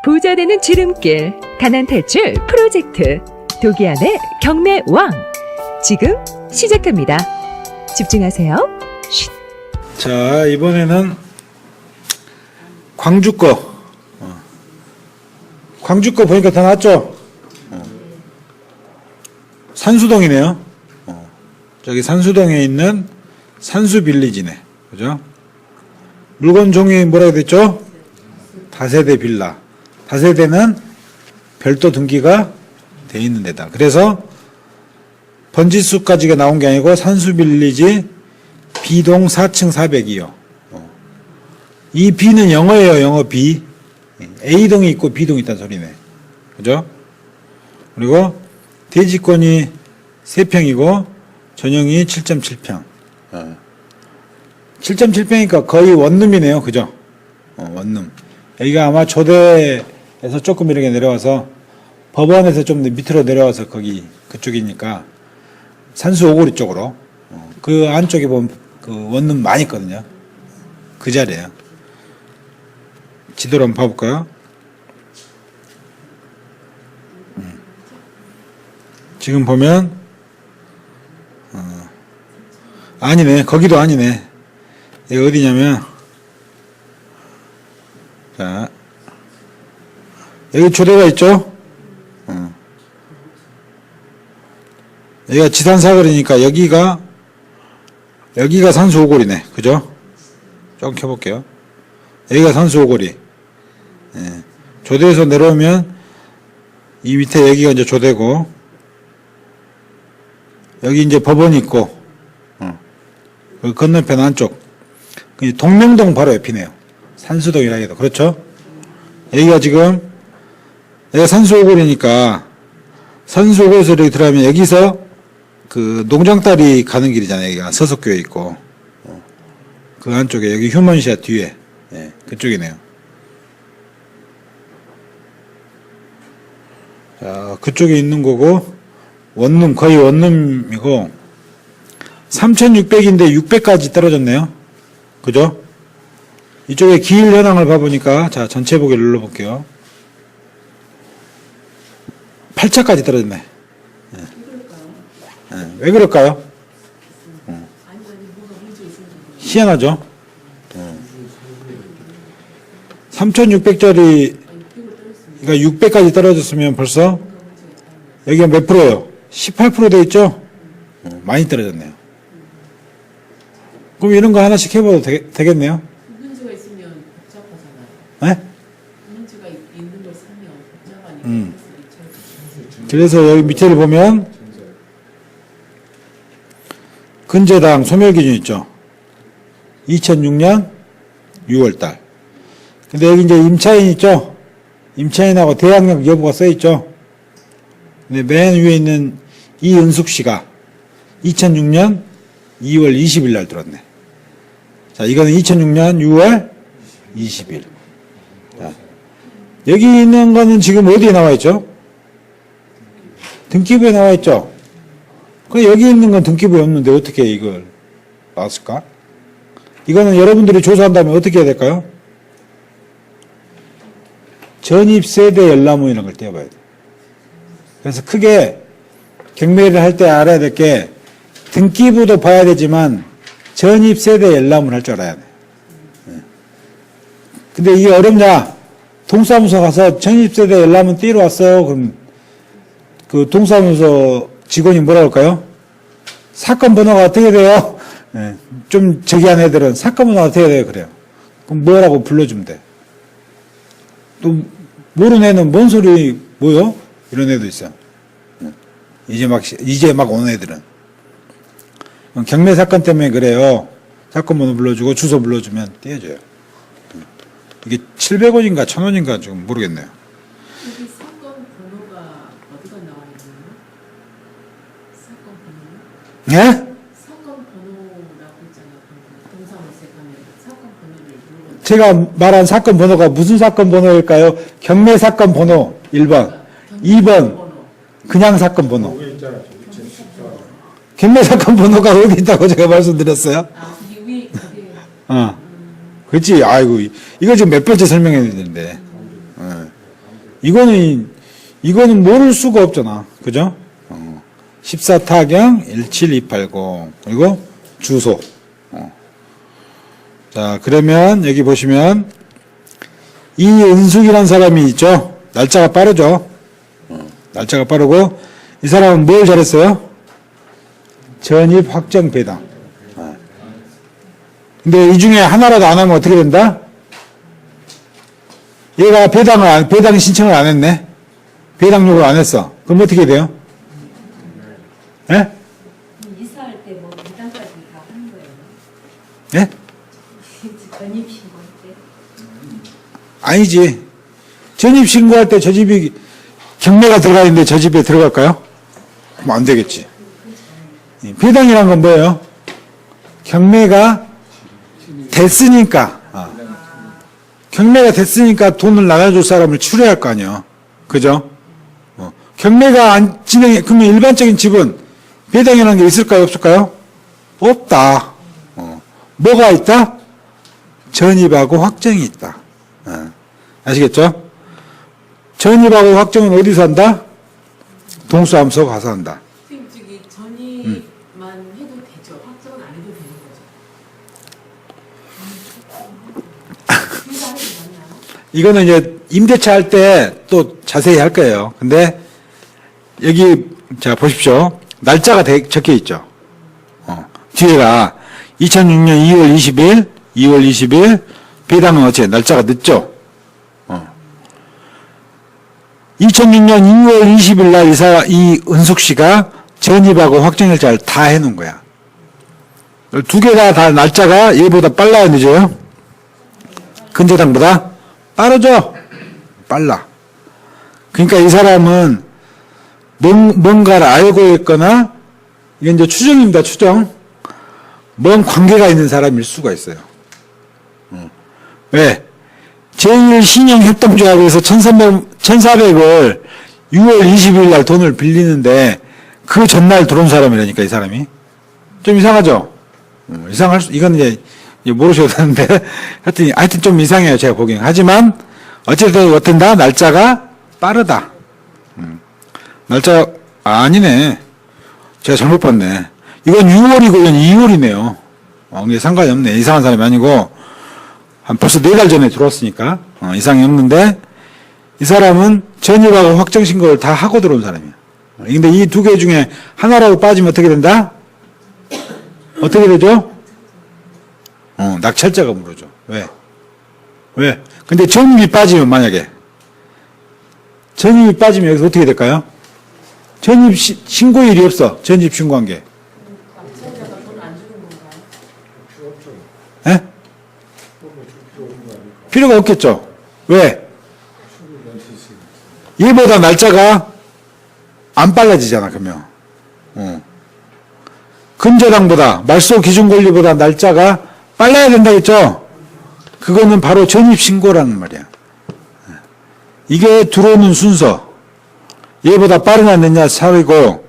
부자 되는 지름길, 가난 탈출 프로젝트 도기안의 경매왕 지금 시작합니다. 집중하세요. 쉿. 자, 이번에는 광주 거. 광주 거 보니까 다 낫죠? 산수동이네요. 저기 산수동에 있는 산수빌리지네. 그죠? 물건 종이 뭐라고 됐죠? 다세대 빌라. 다세대는 별도 등기가 돼 있는 데다. 그래서 번지수까지가 나온 게 아니고 산수빌리지 B동 4층 400이요. 이 B는 영어예요. 영어 B. A동이 있고 B동이 있다는 소리네. 그죠? 그리고 대지권이 3평이고 전용이 7.7평. 7.7평이니까 거의 원룸이네요. 그죠? 원룸. 여기가 아마 조대에서 조금 이렇게 내려와서 법원에서 좀 밑으로 내려와서 거기 그쪽이니까 산수 오거리 쪽으로 그 안쪽에 보면 그 원룸 많이 있거든요. 그 자리에요. 지도를 한번 봐볼까요? 지금 보면 아니네. 거기도 아니네. 여기 어디냐면 자 여기 조대가 있죠? 여기가 지산사거리니까 여기가 산수 오거리네. 그죠? 좀 켜볼게요. 여기가 산수 오거리. 예. 조대에서 내려오면 이 밑에 여기가 이제 조대고 여기 이제 법원이 있고 그 건너편 안쪽 동명동 바로 옆이네요. 산수동이라 해도 그렇죠? 여기가 지금 여기가 산수 오거리니까 산수 오거리에서 이렇게 들어가면 여기서 그 농장딸이 가는 길이잖아요. 여기가 서석교에 있고 그 안쪽에 여기 휴먼시아 뒤에 예, 그쪽이네요. 자, 그쪽에 있는 거고 원룸 거의 원룸이고 3,600인데 600까지 떨어졌네요. 그죠? 이쪽에 기일 현황을 봐보니까 자 전체 보기를 눌러볼게요. 8차까지 떨어졌네. 예. 예. 왜 그럴까요? 희한하죠? 3,600짜리 그러니까 600까지 떨어졌으면 벌써 여기가 몇 프로예요? 18% 돼 있죠? 많이 떨어졌네요. 그럼 이런 거 하나씩 해봐도 되겠네요? 문제가 있으면 복잡하잖아요. 네? 문제가 있는 걸 사면 복잡하니까. 그래서 여기 밑에를 보면 근저당 소멸 기준 있죠? 2006년 6월달. 근데 여기 이제 임차인 있죠? 임차인하고 대항력 여부가 써있죠? 근데 맨 위에 있는 이은숙 씨가 2006년 2월 20일 날 들었네. 자, 이거는 2006년 6월 20일. 자, 여기 있는 거는 지금 어디에 나와 있죠? 등기부에 나와 있죠? 그 여기 있는 건 등기부에 없는데 어떻게 이걸 나왔을까? 이거는 여러분들이 조사한다면 어떻게 해야 될까요? 전입세대 열람원 이런 걸 떼어봐야 돼. 그래서 크게 경매를 할 때 알아야 될 게 등기부도 봐야 되지만 전입세대 열람을 할 줄 알아야 돼. 근데 이게 어렵냐? 동사무소 가서 전입세대 열람은 떼러 왔어. 그럼 그 동사무소 직원이 뭐라 할까요? 사건 번호가 어떻게 돼요? 네. 좀 저기한 애들은 사건 번호가 어떻게 돼요? 그래요. 그럼 뭐라고 불러주면 돼. 또 모르는 애는 뭔 소리 뭐요? 이런 애도 있어. 이제 막 오는 애들은 경매 사건 때문에 그래요. 사건 번호 불러주고 주소 불러주면 떼어줘요. 이게 700원인가 1,000원인가 지금 모르겠네요. 여기 사건 번호가 어디가 나와 있나요? 사건 번호? 예? 사건 번호라고 있잖아요. 동사무소에 가면 사건 번호를 물어보는. 제가 말한 사건 번호가 무슨 사건 번호일까요? 경매 사건 번호 1번, 2번 그냥 사건 번호. 경매 사건 번호가 어디 있다고 제가 말씀드렸어요? 아, 이 위에 그렇지. 아이고, 이거 지금 몇 번째 설명해야 되는데. 이거는 모를 수가 없잖아. 그죠? 14타경 17280. 그리고 주소. 자, 그러면 여기 보시면 이은숙이라는 사람이 있죠. 날짜가 빠르죠. 날짜가 빠르고 이 사람은 뭘 잘했어요? 전입 확정 배당. 근데 이 중에 하나라도 안 하면 어떻게 된다? 얘가 배당 신청을 안 했네. 배당 요구를 안 했어. 그럼 어떻게 돼요? 예? 이사할 때 뭐 이단까지 다 하는 거예요. 예? 전입 신고할 때. 아니지. 전입 신고할 때 저 집이 경매가 들어가 있는데 저 집에 들어갈까요? 그럼 안 되겠지. 배당이란 건 뭐예요? 경매가 됐으니까. 경매가 됐으니까 돈을 나눠줄 사람을 추려할 거 아니에요. 그죠? 경매가 안 진행해. 그러면 일반적인 집은 배당이라는 게 있을까요? 없을까요? 없다. 뭐가 있다? 전입하고 확정이 있다. 아시겠죠? 전입하고 확정은 어디서 한다? 동수함소 가서 한다. 선생님 저기 전입만 해도 되죠. 확정은 안 해도 되는 거죠. 둘다 해도 맞나요? 이거는 이제 임대차 할 때 또 자세히 할 거예요. 근데 여기 자 보십시오. 날짜가 적혀 있죠. 뒤에가 2006년 2월 20일, 2월 20일 배당은 어째 날짜가 늦죠. 2006년 2월 20일 날 이 은숙 씨가 전입하고 확정일자를 다 해놓은 거야. 두 개 다 날짜가 얘보다 빨라요, 늦어요? 근저당보다 빠르죠? 빨라. 그러니까 이 사람은 뭔가를 알고 있거나, 이게 이제 추정입니다, 추정. 뭔 관계가 있는 사람일 수가 있어요. 왜? 제1신용협동조합에서 1,400을 6월 20일 날 돈을 빌리는데, 그 전날 들어온 사람이라니까, 이 사람이. 좀 이상하죠? 이건 이제 모르셔도 되는데, 하여튼 좀 이상해요, 제가 보기엔. 하지만, 어쨌든 어떤다? 날짜가 빠르다. 아니네. 제가 잘못 봤네. 이건 6월이고, 이건 2월이네요. 이게 상관이 없네. 이상한 사람이 아니고, 벌써 4달 전에 들어왔으니까, 이상이 없는데, 이 사람은 전입하고 확정신고를 다 하고 들어온 사람이야. 근데 이 두 개 중에 하나라도 빠지면 어떻게 된다? 어떻게 되죠? 낙찰자가 물어줘. 왜? 근데 전입이 빠지면 만약에 전입이 빠지면 여기서 어떻게 될까요? 전입 신고일이 없어. 전입 신고한 게. 낙찰자가 돈 안 주는 건가요? 예? 필요가 없겠죠. 왜? 얘보다 날짜가 안 빨라지잖아, 그러면. 근저당보다, 말소 기준 권리보다 날짜가 빨라야 된다겠죠? 그거는 바로 전입신고라는 말이야. 이게 들어오는 순서. 얘보다 빠르냐 늦냐 차이고,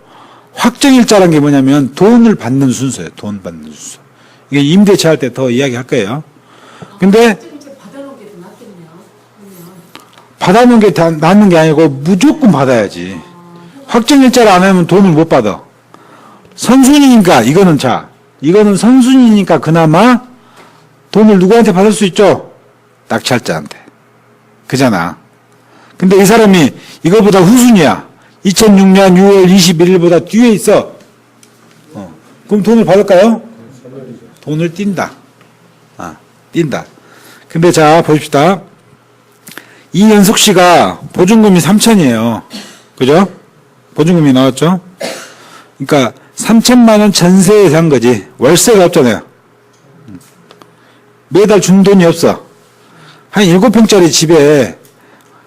확정일자라는 게 뭐냐면 돈을 받는 순서예요. 돈 받는 순서. 이게 임대차 할 때 더 이야기할 거예요. 근데 확정일자 받아놓은 게 더 낫겠네요. 그러면. 받아놓은 게 다 낫는 게 아니고 무조건 받아야지. 확정일자를 안 하면 돈을 못 받아. 선순위니까 이거는 선순위니까 그나마 돈을 누구한테 받을 수 있죠? 낙찰자한테. 그잖아. 근데 이 사람이 이거보다 후순위야. 2006년 6월 21일보다 뒤에 있어. 그럼 돈을 받을까요? 돈을 띈다. 띈다. 근데 자, 보십시다. 이연숙 씨가 보증금이 3천이에요. 그죠? 보증금이 나왔죠? 그러니까 3천만 원 전세에 산 거지. 월세가 없잖아요. 매달 준 돈이 없어. 한 7평짜리 집에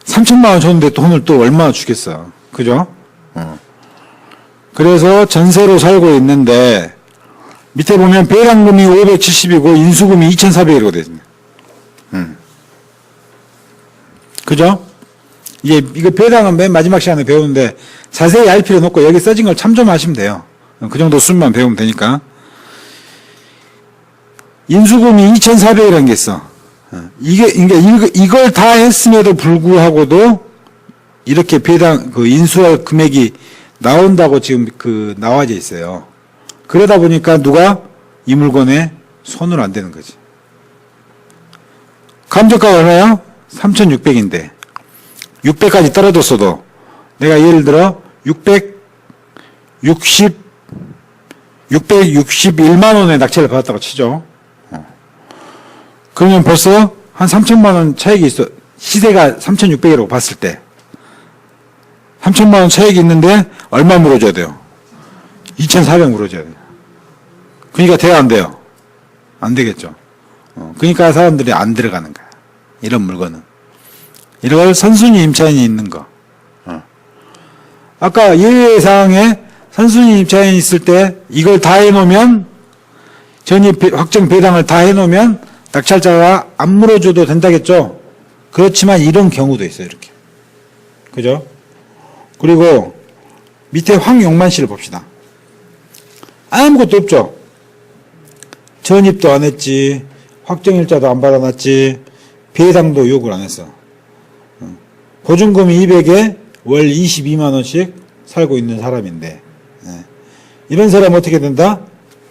3천만 원 줬는데 돈을 또 얼마나 주겠어. 그죠? 그래서 전세로 살고 있는데 밑에 보면 배당금이 570이고 인수금이 2,400이라고 되어 있네. 그죠? 이거 배당은 맨 마지막 시간에 배우는데 자세히 알 필요는 없고 여기 써진 걸 참조하시면 돼요. 그 정도 수만 배우면 되니까. 인수금이 2,400이라는 게 있어. 이걸 다 했음에도 불구하고도 이렇게 배당 그 인수할 금액이 나온다고 지금 그 나와져 있어요. 그러다 보니까 누가 이 물건에 손을 안 대는 거지. 감정가가 얼마야? 3,600인데 600까지 떨어졌어도 내가 예를 들어 661만 원의 낙찰을 받았다고 치죠. 그러면 벌써 한 3천만 원 차익이 있어. 시세가 3,600이라고 봤을 때 3천만 원 차익이 있는데 얼마 물어줘야 돼요? 2,400 물어줘야 돼요. 그러니까 돼야 안 돼요? 안 되겠죠. 그러니까 사람들이 안 들어가는 거야. 이런 물건은. 이걸 선순위 임차인이 있는 거. 아까 예외사항에 선순위 임차인이 있을 때 이걸 다 해놓으면 전입 확정 배당을 다 해놓으면 낙찰자가 안 물어줘도 된다겠죠. 그렇지만 이런 경우도 있어요. 이렇게. 그죠? 그리고 밑에 황용만 씨를 봅시다. 아무것도 없죠. 전입도 안 했지. 확정일자도 안 받아놨지. 배당도 요구를 안 했어. 보증금이 200에 월 22만 원씩 살고 있는 사람인데 이런 사람 어떻게 된다?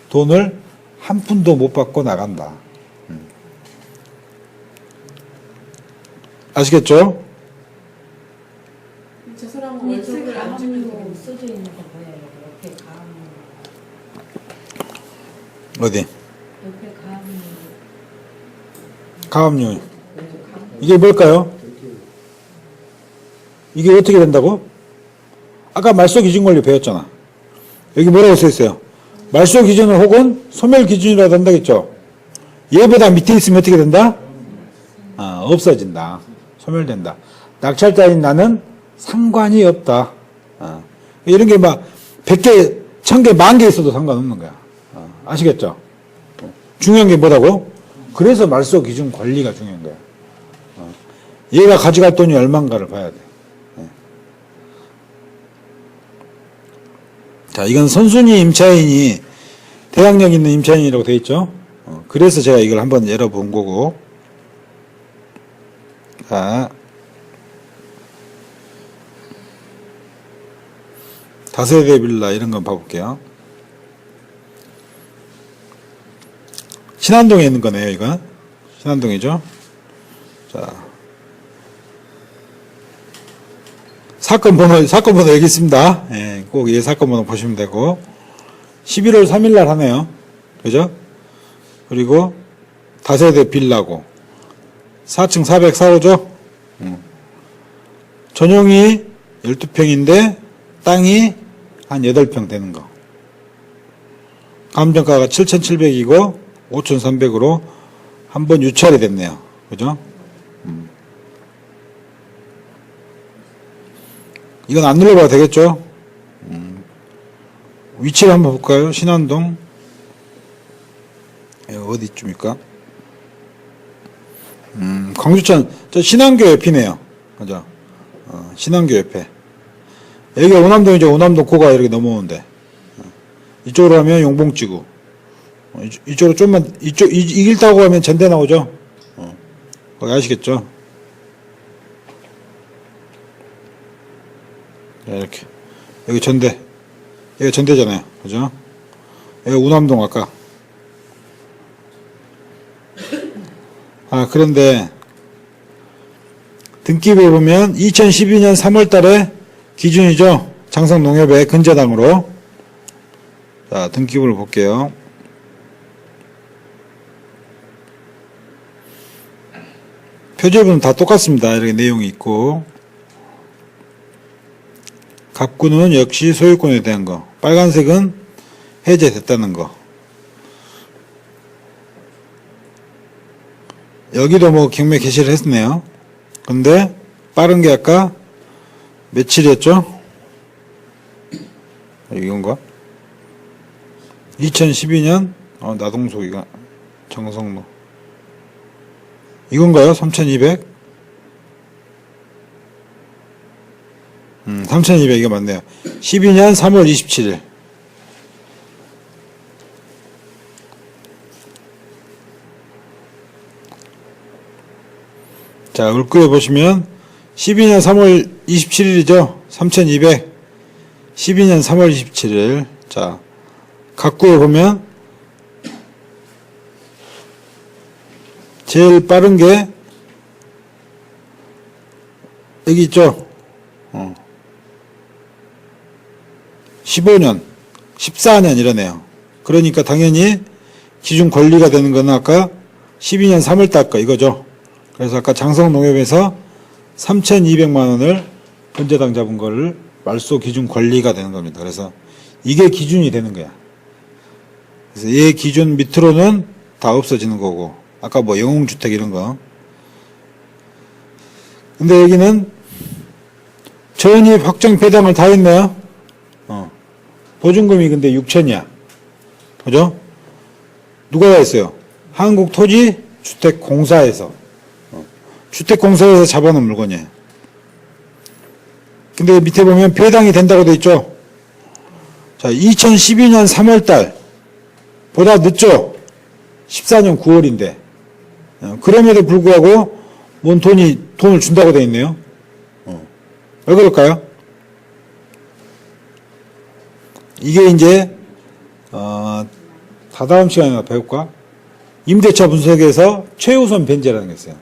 돈을 한 푼도 못 받고 나간다. 아시겠죠? 저 사람은 근데 월급을 안 주는 거 가압류 써져 있는 거 뭐예요? 옆에 가압류. 어디? 옆에 가압류. 가압류. 이게 뭘까요? 이게 어떻게 된다고? 아까 말소 기준 권리 배웠잖아. 여기 뭐라고 써 있어요? 말소 기준을 혹은 소멸 기준이라도 한다겠죠? 얘보다 밑에 있으면 어떻게 된다? 없어진다. 소멸된다. 낙찰자인 나는 상관이 없다. 이런 게 막 100개, 1000개, 10,000개 있어도 상관없는 거야. 아시겠죠? 중요한 게 뭐라고? 그래서 말소 기준 권리가 중요한 거야. 얘가 가져갈 돈이 얼마인가를 봐야 돼. 자, 이건 선순위 임차인이 대항력 있는 임차인이라고 되어 있죠. 그래서 제가 이걸 한번 열어본 거고. 자, 다세대 빌라 이런 건 봐볼게요. 신안동에 있는 거네요, 이거. 신안동이죠. 자, 사건 번호 여기 있습니다. 예, 꼭 이 사건 번호 보시면 되고. 11월 3일 날 하네요. 그죠? 그리고 다세대 빌라고. 4층 404호죠? 전용이 12평인데 땅이 한 8평 되는 거. 감정가가 7,700이고 5,300으로 한번 유찰이 됐네요. 그죠? 이건 안 눌러봐도 되겠죠? 위치를 한번 볼까요? 신안동. 어디쯤일까? 광주천, 저 신안교 옆이네요. 맞아. 신안교 옆에. 여기가 오남동이죠. 오남동 고가 이렇게 넘어오는데. 이쪽으로 가면 용봉지구. 이쪽으로 좀만, 이 길 타고 가면 전대 나오죠? 거기 아시겠죠? 자, 이렇게. 여기 전대. 여기 전대잖아요. 그죠? 여기 우남동 아까. 그런데, 등기부에 보면 2012년 3월 달에 기준이죠. 장성농협의 근저당으로. 자, 등기부를 볼게요. 표제부는 다 똑같습니다. 이렇게 내용이 있고. 갑구는 역시 소유권에 대한 거. 빨간색은 해제됐다는 거. 여기도 뭐 경매 개시를 했네요. 근데 빠른 게 아까 며칠이었죠? 이건가? 2012년 나동소기가 정성로 이건가요? 3200? 3200 이거 맞네요. 12년 3월 27일. 자, 을구에 보시면 12년 3월 27일이죠. 3200. 12년 3월 27일. 자, 각구에 보면 제일 빠른 게 여기 있죠. 15년, 14년 이러네요. 그러니까 당연히 기준 권리가 되는 건 아까 12년 3월달 거 이거죠. 그래서 아까 장성농협에서 3,200만 원을 본재당 잡은 거를 말소 기준 권리가 되는 겁니다. 그래서 이게 기준이 되는 거야. 그래서 얘 기준 밑으로는 다 없어지는 거고, 아까 뭐 영웅주택 이런 거. 근데 여기는 전입 확정 배당을 다 했네요. 보증금이 근데 6천이야. 그죠? 누가 다 했어요? 한국토지주택공사에서. 주택공사에서 잡아놓은 물건이에요. 근데 밑에 보면 배당이 된다고 돼 있죠? 자, 2012년 3월달. 보다 늦죠? 14년 9월인데. 그럼에도 불구하고, 돈을 준다고 돼 있네요. 왜 그럴까요? 이게 이제, 다다음 시간에 배울까? 임대차 분석에서 최우선 변제라는 게 있어요.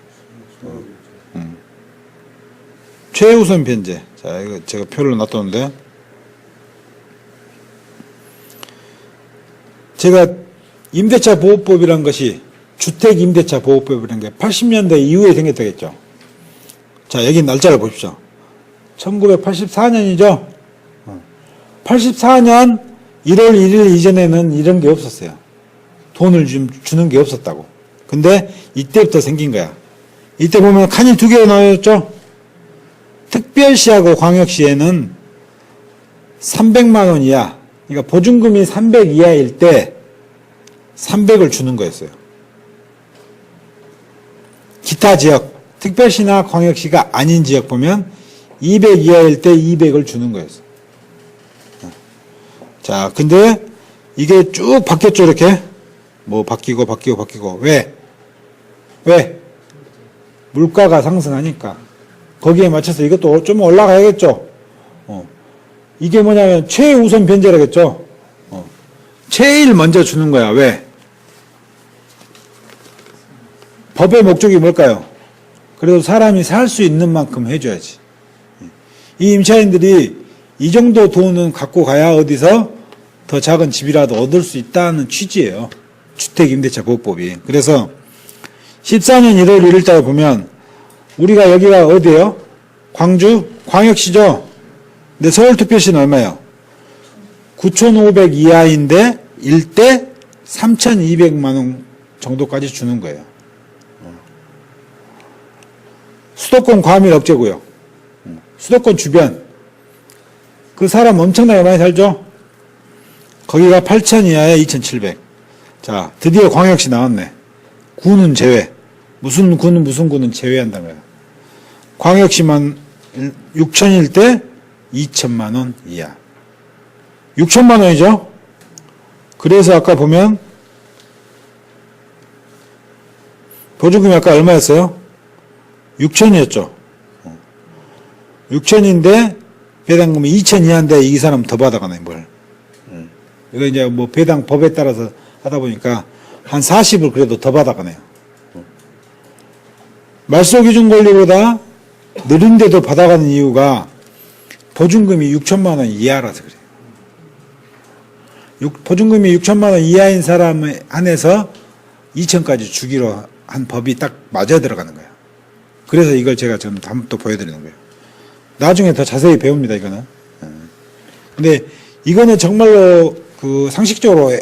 최우선 변제. 자, 이거 제가 표를 놔뒀는데. 제가 임대차 보호법이라는 것이 주택 임대차 보호법이라는 게 80년대 이후에 생겼다고 했죠. 자, 여기 날짜를 보십시오. 1984년이죠. 84년 1월 1일 이전에는 이런 게 없었어요. 돈을 주는 게 없었다고. 근데 이때부터 생긴 거야. 이때 보면 칸이 두 개가 나왔죠. 특별시하고 광역시에는 300만 원 이하, 그러니까 보증금이 300 이하일 때 300을 주는 거였어요. 기타 지역, 특별시나 광역시가 아닌 지역 보면 200 이하일 때 200을 주는 거였어요. 자, 근데 이게 쭉 바뀌었죠, 이렇게. 뭐 바뀌고. 왜? 물가가 상승하니까. 거기에 맞춰서 이것도 좀 올라가야겠죠. 이게 뭐냐면 최우선 변제라겠죠. 제일 먼저 주는 거야. 왜? 법의 목적이 뭘까요? 그래도 사람이 살 수 있는 만큼 해줘야지. 이 임차인들이 이 정도 돈은 갖고 가야 어디서 더 작은 집이라도 얻을 수 있다는 취지예요. 주택임대차보호법이. 그래서 14년 1월 1일 달 보면 우리가 여기가 어디예요? 광주? 광역시죠? 근데 서울특별시는 얼마예요? 9,500 이하인데 일대 3,200만 원 정도까지 주는 거예요. 수도권 과밀 억제고요. 수도권 주변. 그 사람 엄청나게 많이 살죠? 거기가 8,000 이하에 2,700. 자, 드디어 광역시 나왔네. 구는 제외. 무슨 구는 제외한다는 거야. 광역시만 6,000일 때 2천만 원 이하. 6천만 원이죠? 그래서 아까 보면 보증금이 아까 얼마였어요? 6천이었죠. 6천인데 배당금이 2천 이하인데 이 사람 더 받아가네, 뭘. 이거 이제 뭐 배당 법에 따라서 하다 보니까 한 40을 그래도 더 받아가네요. 말소 기준 권리보다 느린데도 받아가는 이유가 보증금이 6천만 원 이하라서 그래요. 보증금이 6천만 원 이하인 사람에 한해서 2천까지 주기로 한 법이 딱 맞아 들어가는 거예요. 그래서 이걸 제가 좀 다음 또 보여드리는 거예요. 나중에 더 자세히 배웁니다, 이거는. 근데 이거는 정말로 그 상식적으로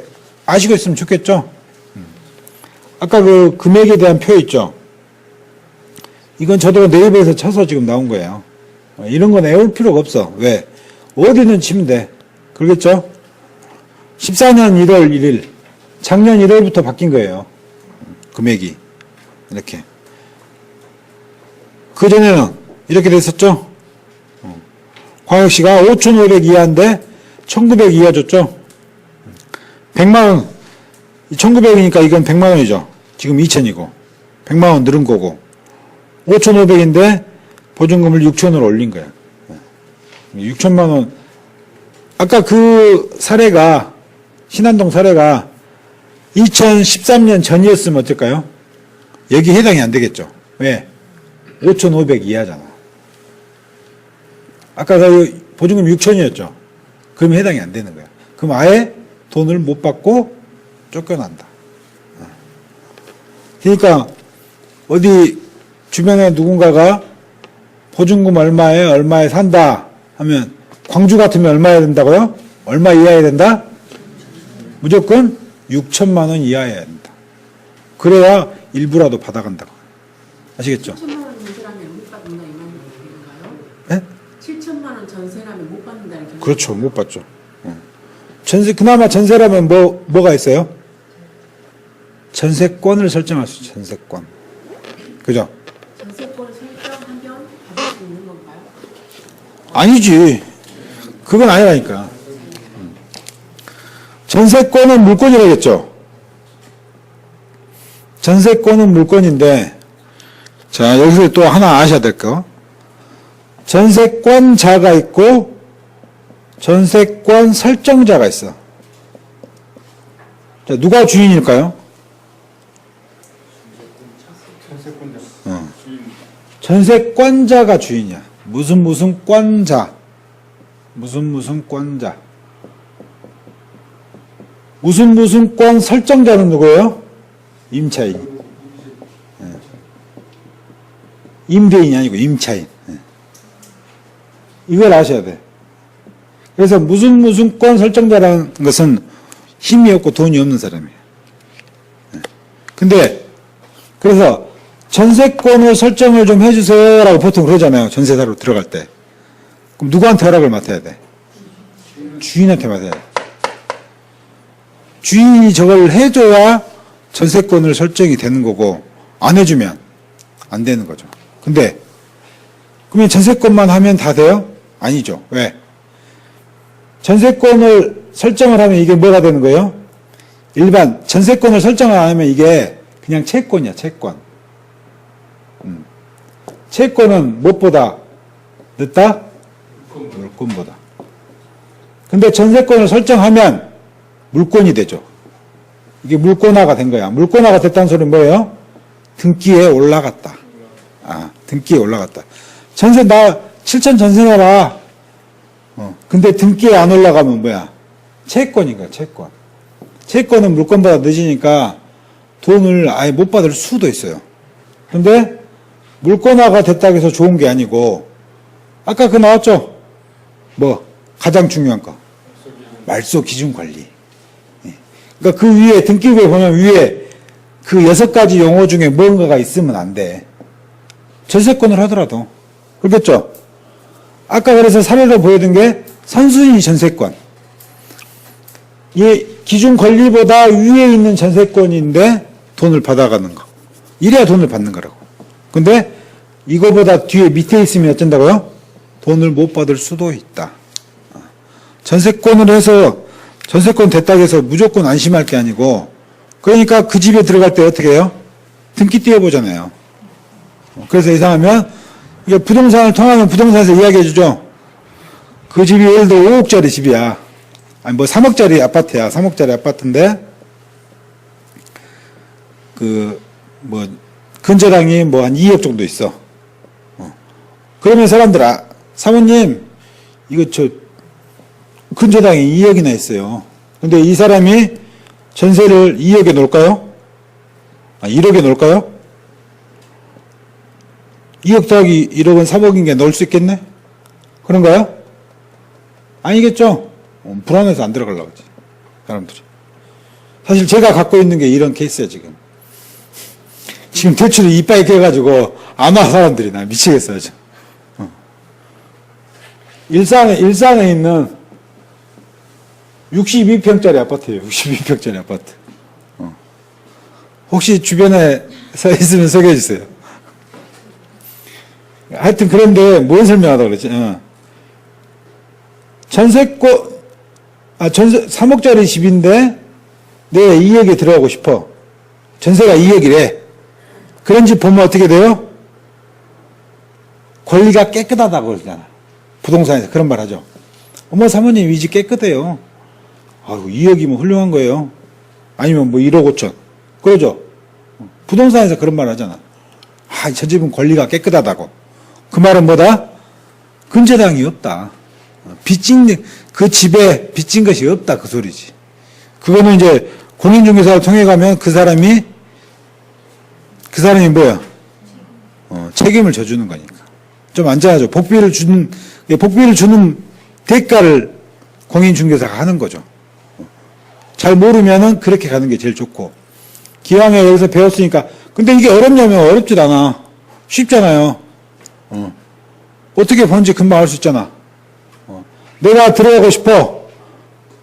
아시고 있으면 좋겠죠? 아까 그 금액에 대한 표 있죠? 이건 저도 네이버에서 쳐서 지금 나온 거예요. 이런 건 외울 필요가 없어. 왜? 어디는 치면 돼. 그러겠죠? 14년 1월 1일, 작년 1월부터 바뀐 거예요. 금액이. 이렇게. 그전에는 이렇게 됐었죠? 광역시가 5,500 이하인데 1,900 이하 줬죠? 100만원, 1,900이니까 이건 100만원이죠. 지금 2,000이고. 100만원 늘은 거고. 5,500인데 보증금을 6천으로 올린 거야. 6천만 원. 아까 그 사례가, 신안동 사례가 2013년 전이었으면 어떨까요? 여기 해당이 안 되겠죠. 왜? 5,500 이하잖아. 아까 그 보증금 6천이었죠. 그럼 해당이 안 되는 거야. 그럼 아예 돈을 못 받고 쫓겨난다. 그러니까 어디 주변에 누군가가 보증금 얼마에 산다 하면 광주 같으면 얼마야 된다고요? 얼마 이하야 된다? 무조건 6천만 원 이하여야 된다. 그래야 일부라도 받아간다고. 아시겠죠? 7천만 원 전세라면 못 받는다 이 말인가요? 네? 7천만 원 전세라면 못 받는다는 게 그렇죠. 못 받죠. 그나마 전세라면 뭐가 있어요? 전세권을 설정할 수 있죠. 전세권. 그죠? 전세권을 설정하면 받을 수 있는 건가요? 아니지. 그건 아니라니까. 전세권은 물건이라겠죠. 전세권은 물건인데, 자, 여기서 또 하나 아셔야 될 거. 전세권자가 있고, 전세권 설정자가 있어. 자, 누가 주인일까요? 전세권자가 주인이야. 무슨 권자. 무슨 권자. 무슨 권 설정자는 누구예요? 임차인. 임대인이 아니고 임차인. 이걸 아셔야 돼. 그래서 무슨 권 설정자라는 것은 힘이 없고 돈이 없는 사람이에요. 근데 그래서 전세권을 설정을 좀 해주세요 라고 보통 그러잖아요. 전세사로 들어갈 때. 그럼 누구한테 허락을 맡아야 돼? 주인한테 맡아야 돼. 주인이 저걸 해줘야 전세권을 설정이 되는 거고, 안 해주면 안 되는 거죠. 근데 그러면 전세권만 하면 다 돼요? 아니죠. 왜? 전세권을 설정을 하면 이게 뭐가 되는 거예요? 일반 전세권을 설정을 안 하면 이게 그냥 채권이야. 채권. 채권은 무엇보다 늦다? 물권보다. 근데 전세권을 설정하면 물권이 되죠. 이게 물권화가 된 거야. 물권화가 됐다는 소리는 뭐예요? 등기에 올라갔다. 등기에 올라갔다. 전세 나 7천 전세 내라. 근데 등기에 안 올라가면 뭐야? 채권인 거야. 채권. 채권은 물권보다 늦으니까 돈을 아예 못 받을 수도 있어요. 근데 물권화가 됐다고 해서 좋은 게 아니고, 아까 그 나왔죠? 가장 중요한 거. 말소 기준 관리. 그러니까 그 위에, 등기부에 보면 위에 그 6가지 용어 중에 뭔가가 있으면 안 돼. 전세권을 하더라도. 그렇겠죠? 아까 그래서 사례로 보여준 게 선순위 전세권. 이 기준 권리보다 위에 있는 전세권인데 돈을 받아가는 거. 이래야 돈을 받는 거라고. 근데 이거보다 뒤에 밑에 있으면 어쩐다고요? 돈을 못 받을 수도 있다. 전세권을 해서 전세권 됐다고 해서 무조건 안심할 게 아니고, 그러니까 그 집에 들어갈 때 어떻게 해요? 등기 띄워보잖아요. 그래서 이상하면 이게 부동산을 통하면 부동산에서 이야기해 주죠. 그 집이 예를 들어 5억짜리 집이야. 아니 3억짜리 아파트야. 3억짜리 아파트인데 근저당이 한 2억 정도 있어. 그러면 사람들 사모님 이거 근저당이 2억이나 있어요. 근데 이 사람이 전세를 2억에 놓을까요? 1억에 놓을까요? 2억 더하기 1억은 3억인 게 넣을 수 있겠네? 그런가요? 아니겠죠? 불안해서 안 들어가려고 하지, 사람들이. 사실 제가 갖고 있는 게 이런 케이스야, 지금. 지금 대출이 이빨이 깨가지고 안 와, 사람들이. 나 미치겠어요, 지금. 일산에 있는 62평짜리 아파트예요. 62평짜리 아파트. 혹시 주변에 서 있으면 소개해 주세요. 하여튼 그런데 뭘 설명하다고 그랬지? 전세권 3억짜리 집인데 내가 2억에 들어가고 싶어. 전세가 2억이래. 그런 집 보면 어떻게 돼요? 권리가 깨끗하다고 그러잖아. 부동산에서 그런 말 하죠. 어머, 사모님, 이 집 깨끗해요. 아유, 2억이면 훌륭한 거예요. 아니면 뭐 1억 5천. 그러죠. 부동산에서 그런 말 하잖아. 아, 저 집은 권리가 깨끗하다고. 그 말은 뭐다? 근저당이 없다. 그 집에 빚진 것이 없다. 그 소리지. 그거는 이제 공인중개사를 통해 가면 그 사람이 뭐야? 책임을 져주는 거니까. 좀 안전하죠. 복비를 주는 대가를 공인중개사가 하는 거죠. 잘 모르면은 그렇게 가는 게 제일 좋고. 기왕에 여기서 배웠으니까. 근데 이게 어렵냐면 어렵질 않아. 쉽잖아요. 어떻게 번지 금방 할 수 있잖아. 내가 들어가고 싶어.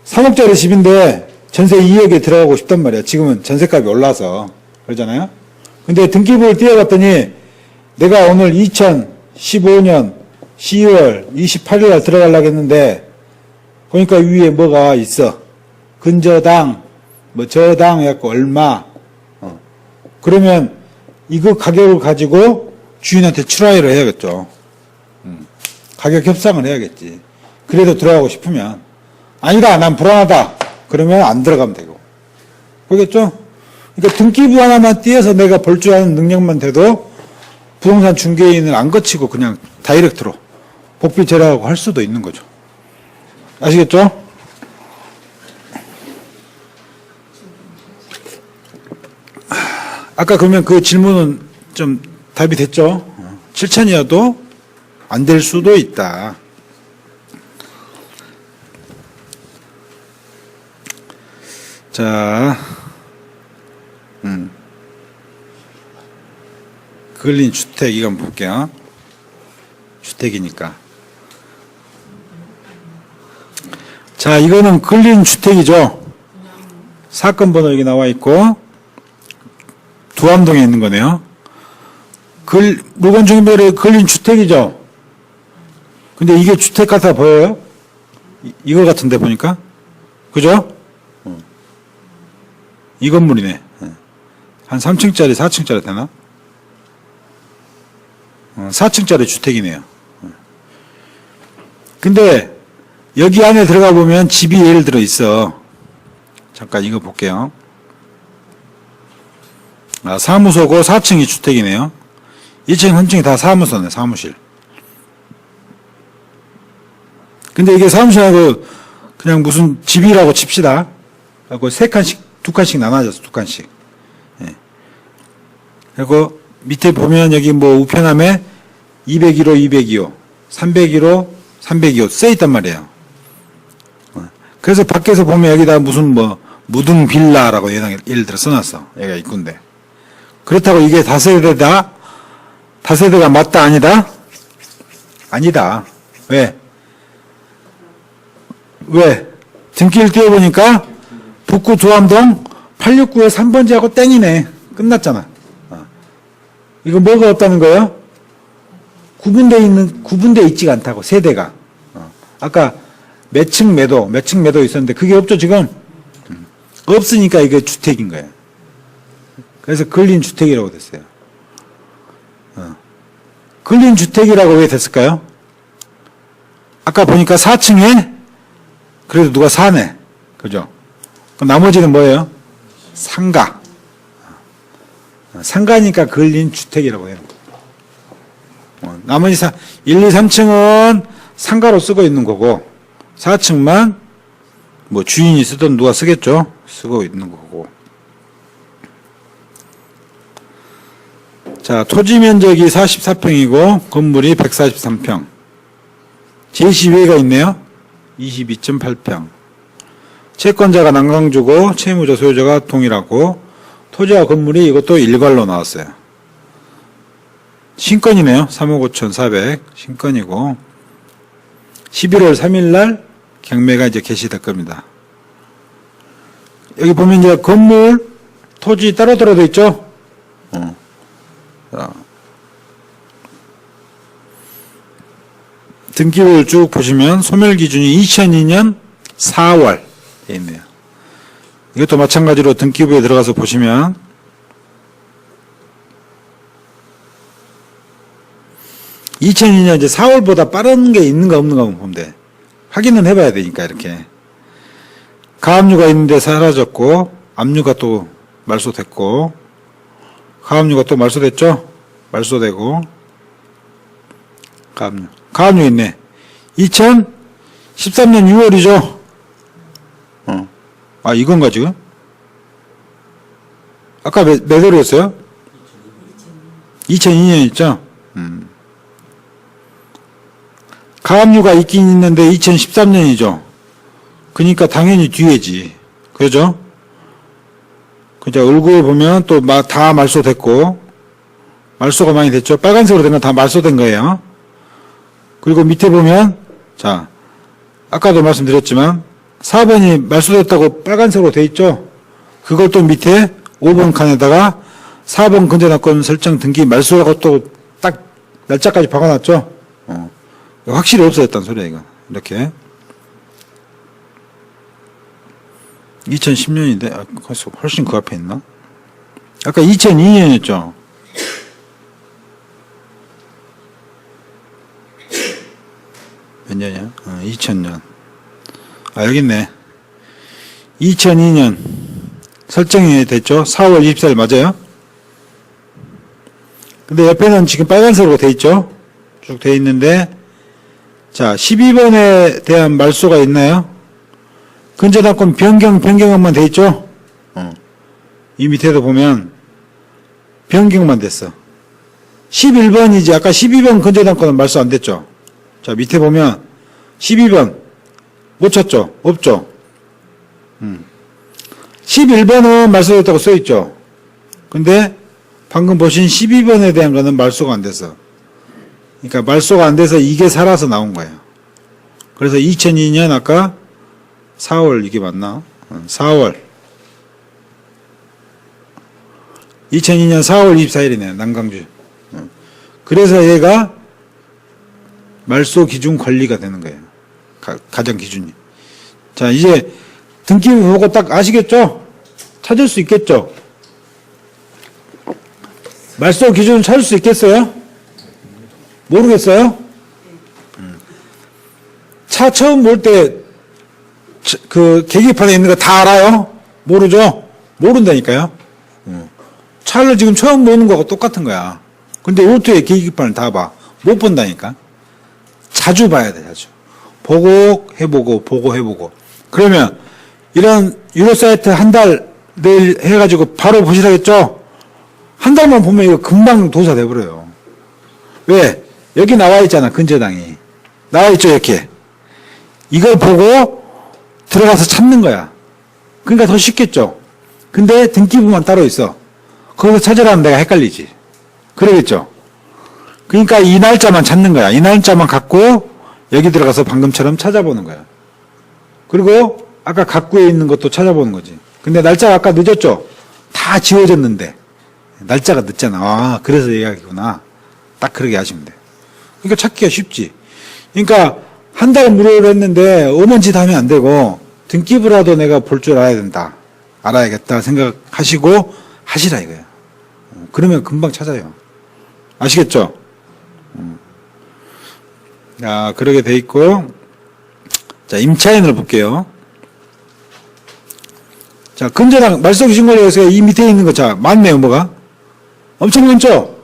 3억짜리 집인데 전세 2억에 들어가고 싶단 말이야. 지금은 전세값이 올라서. 그러잖아요. 근데 등기부를 띄워봤더니 내가 오늘 2015년 10월 28일 날 들어가려고 했는데 보니까 위에 뭐가 있어. 근저당, 뭐 저당 해갖고 얼마. 그러면 이거 가격을 가지고 주인한테 출하회를 해야겠죠. 가격 협상을 해야겠지. 그래도 들어가고 싶으면. 아니다, 난 불안하다. 그러면 안 들어가면 되고. 그러겠죠? 그러니까 등기부 하나만 띄어서 내가 볼 줄 아는 능력만 돼도 부동산 중개인을 안 거치고 그냥 다이렉트로 복비 절약하고 할 수도 있는 거죠. 아시겠죠? 아까 그러면 그 질문은 좀 답이 됐죠? 7천이어도 안 될 수도 있다. 자, 근린 주택 이거 한번 볼게요. 주택이니까. 자, 이거는 근린 주택이죠. 사건 번호 여기 나와 있고 두암동에 있는 거네요. 물건 중개별의 근린 주택이죠. 근데 이게 주택 같아 보여요? 이거 같은데 보니까. 그죠? 이 건물이네. 한 3층짜리, 4층짜리 되나? 4층짜리 주택이네요. 근데 여기 안에 들어가 보면 집이 예를 들어 있어. 잠깐 이거 볼게요. 사무소고 4층이 주택이네요. 2층, 3층이 다 사무소네, 사무실. 근데 이게 사무실하고 그냥 무슨 집이라고 칩시다. 그리고 3칸씩, 2칸씩 나눠졌어, 2칸씩. 예. 그리고 밑에 보면 여기 뭐 우편함에 201호, 202호, 301호, 302호 써 있단 말이에요. 그래서 밖에서 보면 여기다 무슨 뭐 무등 빌라라고 예를 들어 써놨어. 여기가 입구인데. 그렇다고 이게 다세대다? 다세대가 맞다 아니다? 아니다. 왜? 등기를 띄워보니까 북구 두암동 869에 3번지하고 땡이네. 끝났잖아. 이거 뭐가 없다는 거예요? 구분돼 있지가 않다고, 세대가. 아까 매층 매도 있었는데 그게 없죠, 지금? 없으니까 이게 주택인 거예요. 그래서 근린 주택이라고 됐어요. 근린 주택이라고 왜 됐을까요? 아까 보니까 4층에 그래도 누가 사네. 그죠? 그럼 나머지는 뭐예요? 상가. 상가니까 근린 주택이라고 해요. 나머지 1, 2, 3층은 상가로 쓰고 있는 거고 4층만 뭐 주인이 쓰든 누가 쓰겠죠? 쓰고 있는 거고. 자, 토지 면적이 44평이고 건물이 143평. 제시외가 있네요. 22.8평. 채권자가 남강주고 채무자 소유자가 동일하고 토지와 건물이 이것도 일괄로 나왔어요. 신건이네요. 3억 5,400 신건이고 11월 3일 날 경매가 이제 개시될 겁니다. 여기 보면 이제 건물, 토지 따로 돼 있죠? 자, 등기부를 쭉 보시면 소멸 기준이 2002년 4월에 있네요. 이것도 마찬가지로 등기부에 들어가서 보시면 2002년 이제 4월보다 빠른 게 있는가 없는가 보면 돼. 확인은 해봐야 되니까, 이렇게. 가압류가 있는데 사라졌고, 압류가 또 말소됐고, 가압류가 또 말소됐죠? 말소되고, 가압류 있네. 2013년 6월이죠? 아, 이건가, 지금? 아까 몇 월이었어요? 2002년 있죠? 가압류가 있긴 있는데 2013년이죠. 그러니까 당연히 뒤에지. 그죠? 그죠? 얼굴 보면 또 다 말소됐고, 말소가 많이 됐죠? 빨간색으로 된 건 다 말소된 거예요. 그리고 밑에 보면, 자, 아까도 말씀드렸지만, 4번이 말소됐다고 빨간색으로 돼 있죠? 그걸 또 밑에 5번 칸에다가 4번 근저당권 설정 등기 말소라고 또 딱 날짜까지 박아놨죠? 확실히 없어졌다는 소리야, 이거. 이렇게. 2010년인데, 훨씬 그 앞에 있나? 아까 2002년이었죠? 몇 년이야? 2000년. 아, 여기 있네. 2002년. 설정이 됐죠? 4월 24일 맞아요? 근데 옆에는 지금 빨간색으로 돼 있죠? 쭉 돼 있는데, 자, 12번에 대한 말소가 있나요? 근저당권 변경만 돼 있죠? 이 밑에도 보면 변경만 됐어. 11번이지. 아까 12번 근저당권은 말소 안 됐죠? 자, 밑에 보면 12번 못 찾죠? 없죠? 11번은 말소됐다고 써 있죠? 근데 방금 보신 12번에 대한 거는 말소가 안 됐어. 그러니까 말소가 안 돼서 이게 살아서 나온 거예요. 그래서 2002년 아까 4월 이게 맞나? 4월 2002년 4월 24일이네요. 남강주. 그래서 얘가 말소 기준 관리가 되는 거예요. 가장 기준이. 자, 이제 등기부 보고 딱 아시겠죠? 찾을 수 있겠죠? 말소 기준 찾을 수 있겠어요? 모르겠어요? 차 처음 볼 때 그 계기판에 있는 거 다 알아요? 모르죠? 모른다니까요. 차를 지금 처음 보는 거하고 똑같은 거야. 근데 오토에 계기판을 다 봐. 못 본다니까. 자주 봐야 돼, 자주. 보고 해보고. 그러면 이런 유료 사이트 한 달 내일 해가지고 바로 보시라겠죠? 한 달만 보면 이거 금방 도사 돼버려요. 왜? 여기 나와 있잖아, 근저당이. 나와 있죠, 이렇게. 이걸 보고 들어가서 찾는 거야. 그러니까 더 쉽겠죠? 근데 등기부만 따로 있어. 거기서 찾으라면 내가 헷갈리지. 그러겠죠? 그러니까 이 날짜만 찾는 거야. 이 날짜만 갖고 여기 들어가서 방금처럼 찾아보는 거야. 그리고 아까 각구에 있는 것도 찾아보는 거지. 근데 날짜가 아까 늦었죠? 다 지워졌는데. 날짜가 늦잖아. 아, 그래서 얘기하구나. 딱 그렇게 하시면 돼. 그러니까 찾기가 쉽지. 그러니까 한 달 무료로 했는데 어먼짓 하면 안 되고 등기부라도 내가 볼 줄 알아야 된다. 알아야겠다 생각하시고 하시라 이거야. 그러면 금방 찾아요. 아시겠죠? 자, 그러게 돼 있고. 자, 임차인을 볼게요. 자, 근저당 말소 기준 관리에서 이 밑에 있는 거, 자, 많네요, 뭐가? 엄청 많죠?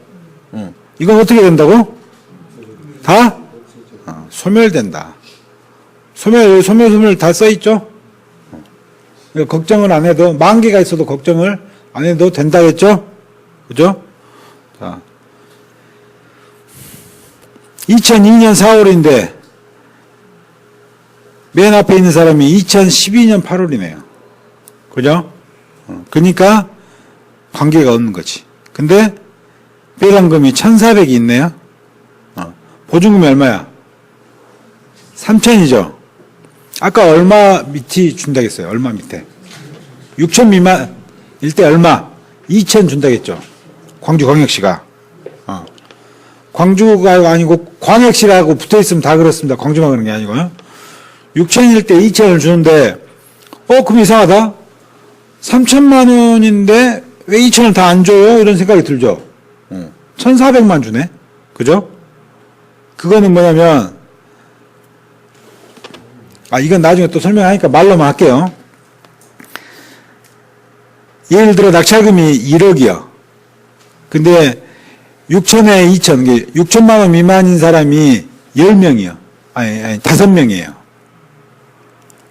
이건 어떻게 된다고? 다? 소멸된다. 소멸 다 써있죠? 걱정을 안 해도, 10,000개가 있어도 걱정을 안 해도 된다겠죠? 그죠? 자. 2002년 4월인데, 맨 앞에 있는 사람이 2012년 8월이네요. 그죠? 그러니까 관계가 없는 거지. 근데 배당금이 1,400이 있네요. 보증금이 얼마야? 3,000이죠. 아까 얼마 밑이 준다겠어요? 얼마 밑에? 6,000 미만일 때 얼마? 2,000 준다겠죠. 광주광역시가. 광주가 아니고 광역시라고 붙어있으면 다 그렇습니다. 광주만 그런 게 아니고요. 6,000일 때 2,000을 주는데 그럼 이상하다. 3,000만 원인데 왜 2,000을 다 안 줘요? 이런 생각이 들죠. 1,400만 주네. 그죠? 그거는 뭐냐면, 이건 나중에 또 설명하니까 말로만 할게요. 예를 들어 낙찰금이 1억이요. 근데 6천에 2천, 6천만 원 미만인 사람이 10명이요. 아니 5명이에요.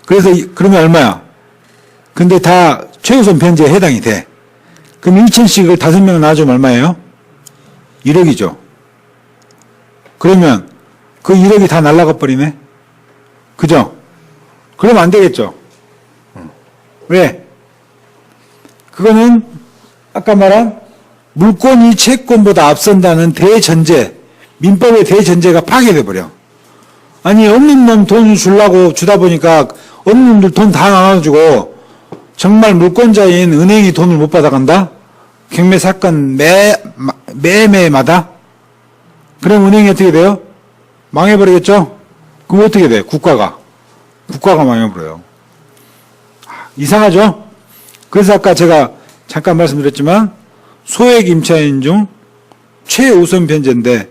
그래서 그러면 얼마야? 근데 다 최우선 변제에 해당이 돼. 그럼 2천씩을 5명 놔주면 얼마예요? 1억이죠. 그러면 그 1억이 다 날아가 버리네? 그죠? 그러면 안 되겠죠? 왜? 그거는 아까 말한 물권이 채권보다 앞선다는 대전제, 민법의 대전제가 파괴돼 버려. 아니 없는 놈 돈 주려고 주다 보니까 없는 놈들 돈 다 나눠주고 정말 물권자인 은행이 돈을 못 받아간다? 경매 사건 매매마다? 그럼 은행이 어떻게 돼요? 망해버리겠죠? 그럼 어떻게 돼? 국가가 망해버려요. 이상하죠? 그래서 아까 제가 잠깐 말씀드렸지만 소액 임차인 중 최우선 변제인데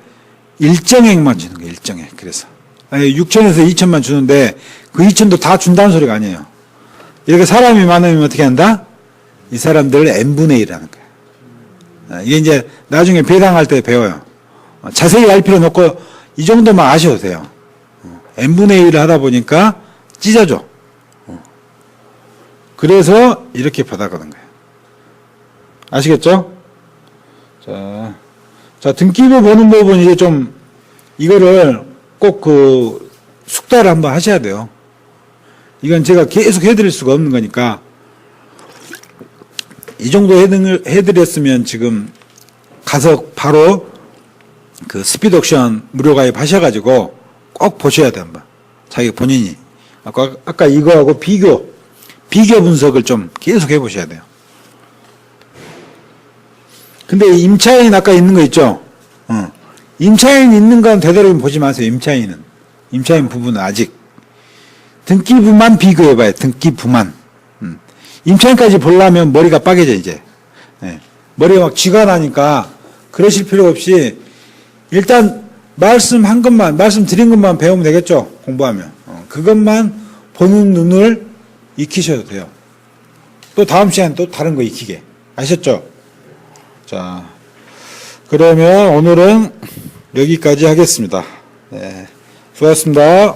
일정액만 주는 거예요. 일정액. 그래서 6천에서 2천만 주는데 그 2천도 다 준다는 소리가 아니에요. 이렇게 사람이 많으면 어떻게 한다? 이 사람들을 n분의 1 하는 거예요. 이게 이제 나중에 배당할 때 배워요. 자세히 알 필요는 없고 이 정도만 아셔도 돼요. n분의 1을 하다 보니까 찢어져. 그래서 이렇게 받아가는 거예요. 아시겠죠? 자, 등기부 보는 법은 이제 좀 이거를 꼭 그 숙달을 한번 하셔야 돼요. 이건 제가 계속 해드릴 수가 없는 거니까 이 정도 해드렸으면 지금 가서 바로 그 스피드 옥션 무료 가입하셔가지고 꼭 보셔야 돼요. 한번 자기 본인이 아까 이거하고 비교 분석을 좀 계속 해보셔야 돼요. 근데 임차인 아까 있는 거 있죠? 임차인 있는 건 되도록이면 보지 마세요. 임차인 부분은 아직 등기부만 비교해봐요. 등기부만. 임차인까지 보려면 머리가 빠개져 이제. 네. 머리가 막 쥐가 나니까 그러실 필요 없이 일단 말씀드린 것만 배우면 되겠죠. 공부하면. 그것만 보는 눈을 익히셔도 돼요. 또 다음 시간에 또 다른 거 익히게. 아셨죠? 자, 그러면 오늘은 여기까지 하겠습니다. 네, 수고하셨습니다.